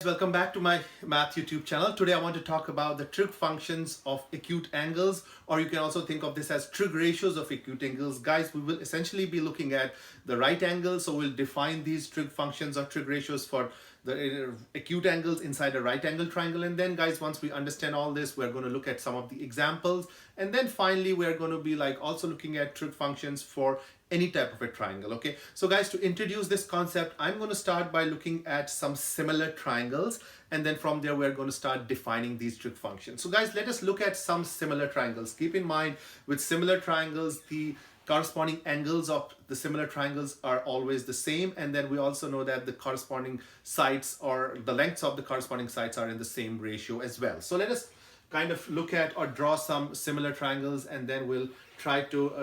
welcome back to my math YouTube channel. Today I want to talk about the trig functions of acute angles, or you can also think of this as trig ratios of acute angles. Guys, we will essentially be looking at the right angle, so we'll define these trig functions or trig ratios for the acute angles inside a right angle triangle. And then guys, once we understand all this, we're going to look at some of the examples, and then finally we're going to be also looking at trig functions for any type of a triangle. Okay, so guys, to introduce this concept, I'm going to start by looking at some similar triangles, and then from there we're going to start defining these trig functions. So guys, let us look at some similar triangles. Keep in mind, with similar triangles, the corresponding angles of the similar triangles are always the same, and then we also know that the corresponding sides or the lengths of the corresponding sides are in the same ratio as well. So let us kind of look at or draw some similar triangles, and then we'll try to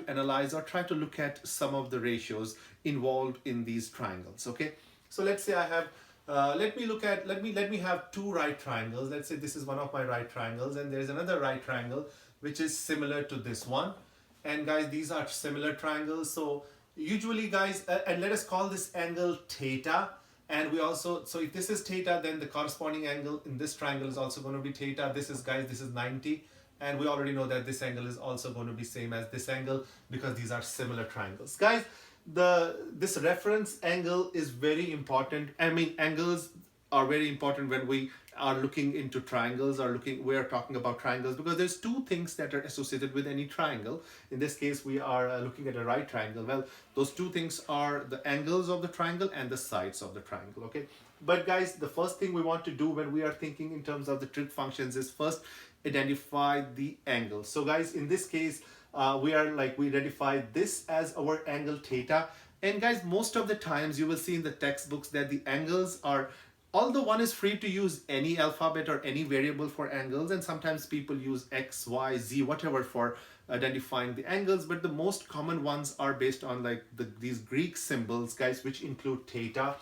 analyze or try to look at some of the ratios involved in these triangles. Okay, so let's say I have let me have two right triangles. Let's say this is one of my right triangles, and there's another right triangle which is similar to this one. And guys, these are similar triangles. So usually guys, and let us call this angle theta. And we also, so if this is theta, then the corresponding angle in this triangle is also going to be theta. This is 90. And we already know that this angle is also going to be same as this angle because these are similar triangles. Guys, this reference angle is very important. I mean, angles are very important when we are looking into triangles or we are talking about triangles, because there's two things that are associated with any triangle. In this case, we are looking at a right triangle. Well, those two things are the angles of the triangle and the sides of the triangle. Okay, but guys, the first thing we want to do when we are thinking in terms of the trig functions is first identify the angle. So guys, in this case, we identify this as our angle theta. And guys, most of the times you will see in the textbooks that the angles are, although one is free to use any alphabet or any variable for angles, and sometimes people use X, Y, Z, whatever for identifying the angles, but the most common ones are based on these Greek symbols, guys, which include theta.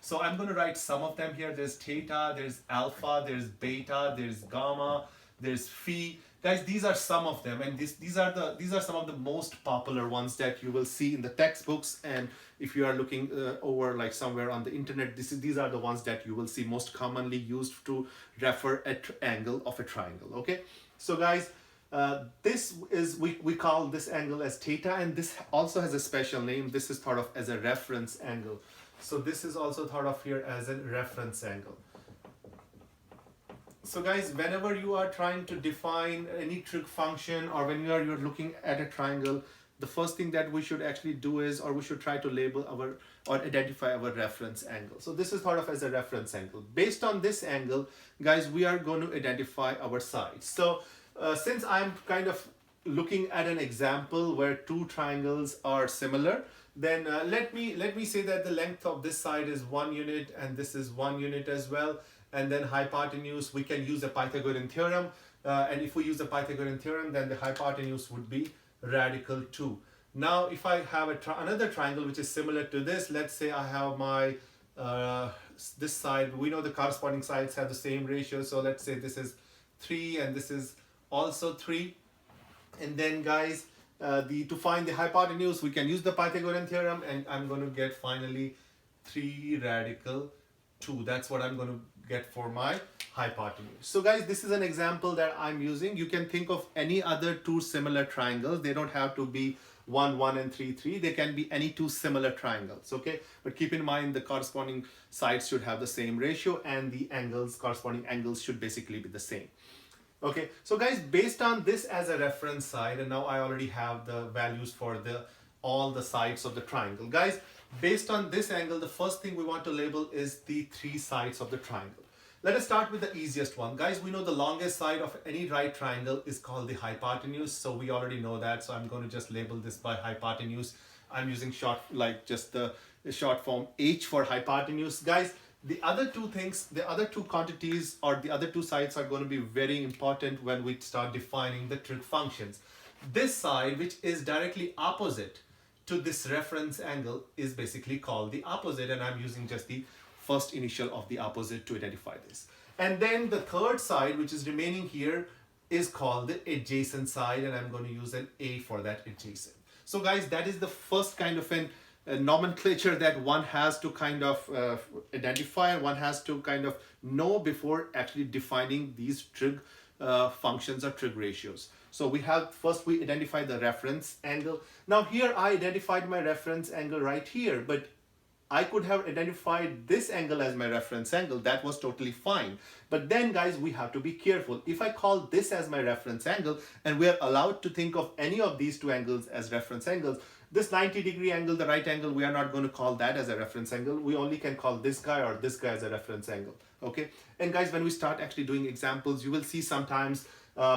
So I'm going to write some of them here. There's theta, there's alpha, there's beta, there's gamma, there's phi. Guys, these are some of them, and these are some of the most popular ones that you will see in the textbooks. And if you are looking over somewhere on the internet, these are the ones that you will see most commonly used to refer an angle of a triangle. Okay, so guys, this is we call this angle as theta, and this also has a special name. This is thought of as a reference angle. So this is also thought of here as a reference angle. So guys, whenever you are trying to define any trig function, or when you're looking at a triangle, the first thing that we should actually do is, or we should try to label or identify our reference angle. So this is thought of as a reference angle. Based on this angle, guys, we are going to identify our sides. So since I'm kind of looking at an example where two triangles are similar, then let me say that the length of this side is 1 unit and this is 1 unit as well. And then hypotenuse, we can use the Pythagorean theorem. And if we use the Pythagorean theorem, then the hypotenuse would be radical 2. Now, if I have another triangle which is similar to this, let's say I have my this side. We know the corresponding sides have the same ratio. So let's say this is 3 and this is also 3. And then guys, to find the hypotenuse, we can use the Pythagorean theorem, and I'm going to get finally 3 radical 2. That's what I'm going to get for my hypotenuse. So guys, this is an example that I'm using. You can think of any other two similar triangles. They don't have to be 1, 1 and 3, 3. They can be any two similar triangles. Okay, but keep in mind the corresponding sides should have the same ratio, and the corresponding angles should basically be the same. Okay, so guys, based on this as a reference side, and now I already have the values for all the sides of the triangle. Guys, based on this angle, the first thing we want to label is the 3 sides of the triangle. Let us start with the easiest one. Guys, we know the longest side of any right triangle is called the hypotenuse. So we already know that. So I'm going to just label this by hypotenuse. I'm using just the short form H for hypotenuse. Guys, the other two things, the other two quantities or the other two sides are going to be very important when we start defining the trig functions. This side, which is directly opposite to this reference angle, is basically called the opposite, and I'm using just the first initial of the opposite to identify this. And then the third side, which is remaining here, is called the adjacent side, and I'm going to use an A for that adjacent. So guys, that is the first kind of an nomenclature that one has to kind of identify, and one has to kind of know before actually defining these trig functions or trig ratios. So we have, first we identify the reference angle. Now here I identified my reference angle right here, but I could have identified this angle as my reference angle. That was totally fine. But then guys, we have to be careful. If I call this as my reference angle, and we are allowed to think of any of these two angles as reference angles, this 90-degree angle, the right angle, we are not going to call that as a reference angle. We only can call this guy or this guy as a reference angle. Okay. And guys, when we start actually doing examples, you will see sometimes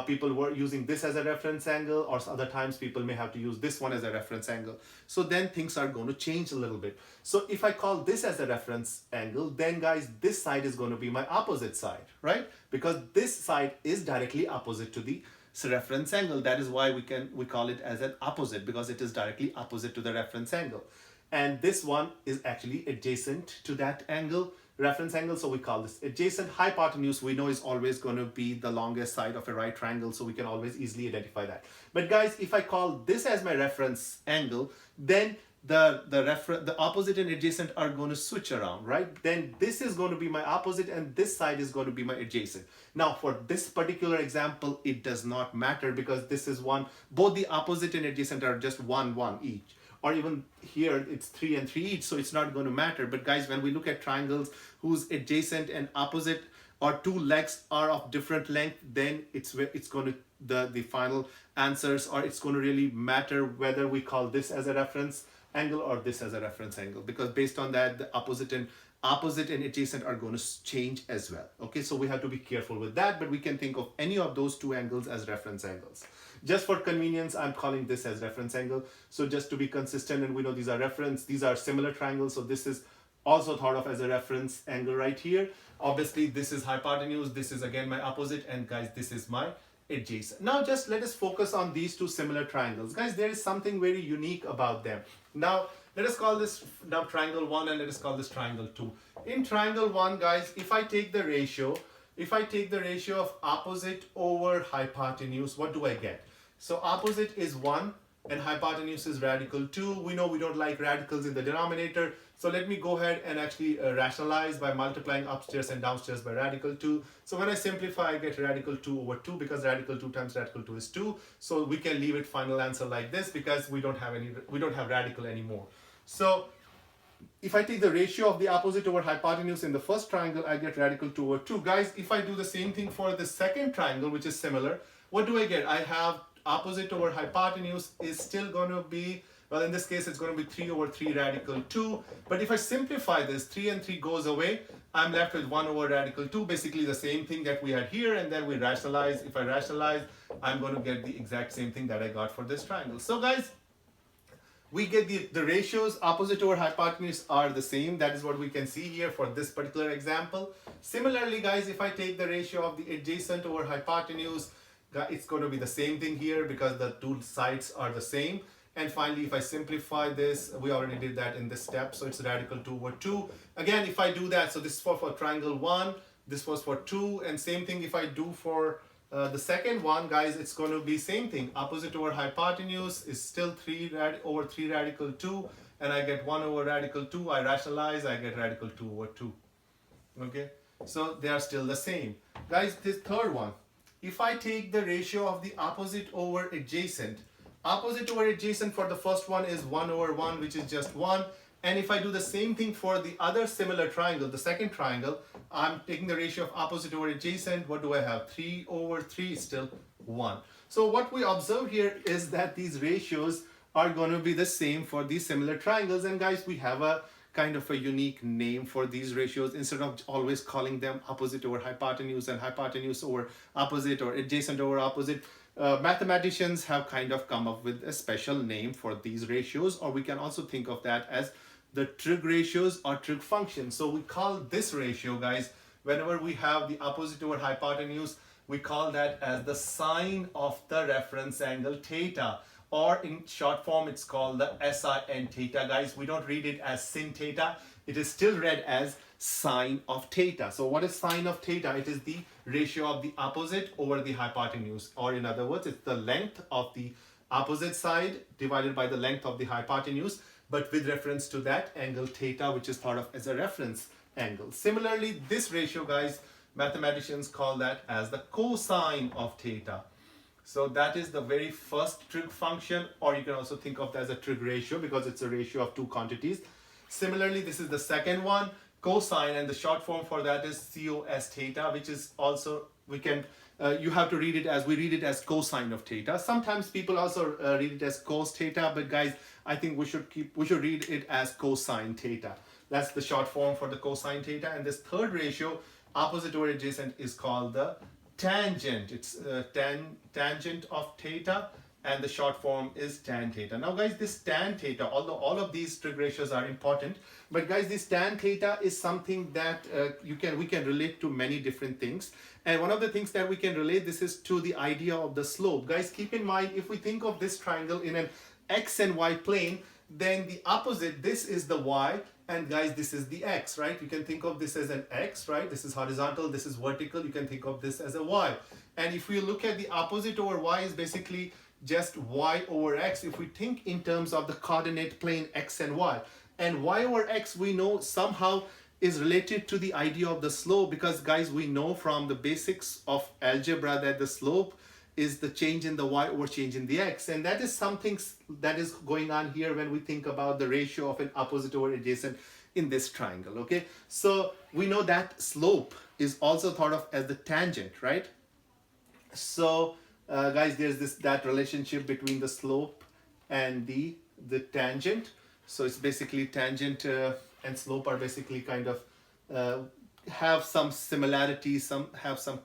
people were using this as a reference angle, or other times people may have to use this one as a reference angle. So then things are going to change a little bit. So if I call this as a reference angle, then guys, this side is going to be my opposite side, right? Because this side is directly opposite to the reference angle. That is why we call it as an opposite, because it is directly opposite to the reference angle. And this one is actually adjacent to that angle, reference angle, so we call this adjacent. Hypotenuse we know is always going to be the longest side of a right triangle, so we can always easily identify that. But guys, if I call this as my reference angle, then the opposite and adjacent are going to switch around, right? Then this is going to be my opposite and this side is going to be my adjacent. Now for this particular example, it does not matter, because this is one, both the opposite and adjacent are just 1, 1 each. Or even here it's 3 and 3 each, so it's not going to matter. But guys, when we look at triangles whose adjacent and opposite or two legs are of different length, then it's going to the final answers, or it's going to really matter whether we call this as a reference angle or this as a reference angle, because based on that the opposite and adjacent are going to change as well. Okay, so we have to be careful with that, but we can think of any of those two angles as reference angles. Just for convenience, I'm calling this as reference angle. So just to be consistent, and we know these are similar triangles, so this is also thought of as a reference angle right here. Obviously this is hypotenuse, this is again my opposite, and guys, this is my adjacent. Now just let us focus on these two similar triangles. Guys, there is something very unique about them. Now let us call this now triangle 1, and let us call this triangle 2. In triangle 1, guys, if I take the ratio of opposite over hypotenuse, what do I get? So opposite is 1 and hypotenuse is radical 2. We know we don't like radicals in the denominator. So let me go ahead and actually rationalize by multiplying upstairs and downstairs by radical 2. So when I simplify, I get radical 2 over 2, because radical 2 times radical 2 is 2. So we can leave it final answer like this, because we don't have radical anymore. So if I take the ratio of the opposite over hypotenuse in the first triangle, I get radical 2 over 2. Guys, if I do the same thing for the second triangle, which is similar, what do I get? I have opposite over hypotenuse is still going to be, well, in this case it's going to be 3 over 3 radical 2. But if I simplify this, 3 and 3 goes away, I'm left with 1 over radical 2, basically the same thing that we had here, and then we rationalize. If I rationalize, I'm going to get the exact same thing that I got for this triangle. So guys, we get the ratios opposite over hypotenuse are the same. That is what we can see here for this particular example. Similarly, guys, if I take the ratio of the adjacent over hypotenuse, it's going to be the same thing here, because the two sides are the same. And finally, if I simplify this, we already did that in this step, so it's radical 2 over 2. Again, if I do that, so this is for triangle 1, this was for 2, and same thing if I do for the second one, guys, it's going to be same thing. Opposite over hypotenuse is still 3 over 3 radical 2, and I get 1 over radical 2. I rationalize, I get radical 2 over 2. Okay, so they are still the same. Guys, this third one, if I take the ratio of the opposite over adjacent for the first one is 1 over 1, which is just 1. And if I do the same thing for the other similar triangle, the second triangle, I'm taking the ratio of opposite over adjacent. What do I have? 3 over 3 is still 1. So what we observe here is that these ratios are going to be the same for these similar triangles. And guys, we have a kind of a unique name for these ratios. Instead of always calling them opposite over hypotenuse and hypotenuse over opposite or adjacent over opposite, mathematicians have kind of come up with a special name for these ratios, or we can also think of that as the trig ratios or trig functions. So we call this ratio, guys, whenever we have the opposite over hypotenuse, we call that as the sine of the reference angle theta, or in short form it's called the Sine theta. Guys, we don't read it as sin theta, it is still read as sine of theta. So what is sine of theta? It is the ratio of the opposite over the hypotenuse, or in other words, it's the length of the opposite side divided by the length of the hypotenuse. but with reference to that angle theta, which is thought of as a reference angle. Similarly, this ratio, guys, mathematicians call that as the cosine of theta. So that is the very first trig function, or you can also think of that as a trig ratio because it's a ratio of two quantities. Similarly, this is the second one, cosine, and the short form for that is cos theta, which is also, we can, you have to read it as, we read it as cosine of theta. Sometimes people also read it as cos theta, but guys, I think we should read it as cosine theta. That's the short form for the cosine theta. And this third ratio, opposite or adjacent, is called the tangent. It's tangent of theta, and the short form is tan theta. Now guys, this tan theta, although all of these trig ratios are important, but guys, this tan theta is something that we can relate to many different things. And one of the things that we can relate this is to the idea of the slope. Guys, keep in mind, if we think of this triangle in an x and y plane, then the opposite, this is the y, and guys, this is the x, right? You can think of this as an x, right? This is horizontal, this is vertical. You can think of this as a y. And if we look at the opposite over y, is basically just y over x. If we think in terms of the coordinate plane x and y, and y over x, we know somehow is related to the idea of the slope, because guys, we know from the basics of algebra that the slope is the change in the y over change in the x, and that is something that is going on here when we think about the ratio of an opposite over adjacent in this triangle. Okay, so we know that slope is also thought of as the tangent, right? So guys, there's that relationship between the slope and the tangent. So it's basically tangent and slope are basically kind of have some similarities, have some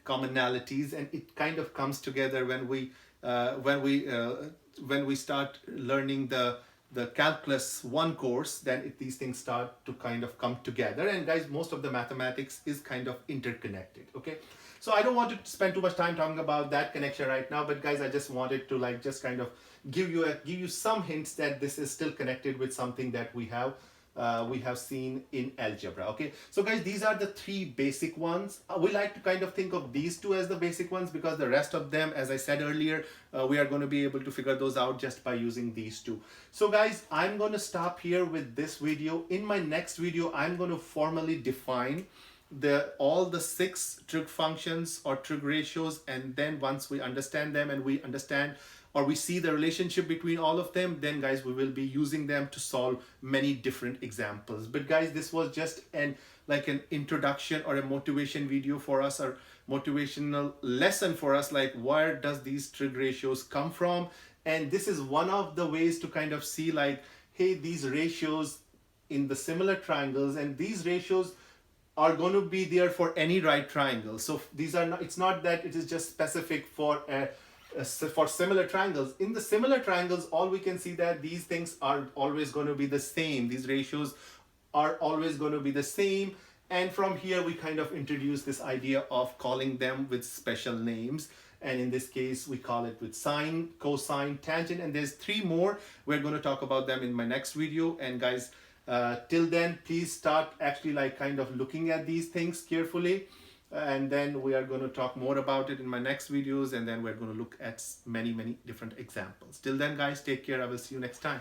commonalities, and it kind of comes together when we start learning the calculus 1 course. Then these things start to kind of come together, and guys, most of the mathematics is kind of interconnected. Okay, so I don't want to spend too much time talking about that connection right now, but guys, I just wanted to like just kind of give you some hints that this is still connected with something that we have seen in algebra. Okay, so guys, these are the three basic ones. We like to kind of think of these two as the basic ones, because the rest of them, as I said earlier, we are going to be able to figure those out just by using these two. So guys, I'm going to stop here with this video. In my next video, I'm going to formally define all the 6 trig functions or trig ratios, and then once we understand them and we understand or we see the relationship between all of them, then guys, we will be using them to solve many different examples. But guys, this was just an introduction or a motivation video for us, or motivational lesson for us, like where does these trig ratios come from. And this is one of the ways to kind of see like, hey, these ratios in the similar triangles, and these ratios are going to be there for any right triangle. So these are not, it's not that it is just specific for similar triangles. In the similar triangles, all we can see that these things are always going to be the same. These ratios are always going to be the same. And from here, we kind of introduce this idea of calling them with special names. And in this case, we call it with sine, cosine, tangent, and there's 3 more. We're going to talk about them in my next video. And guys, till then, please start actually like kind of looking at these things carefully. And then we are going to talk more about it in my next videos, and then we're going to look at many different examples. Till then, guys, take care. I will see you next time.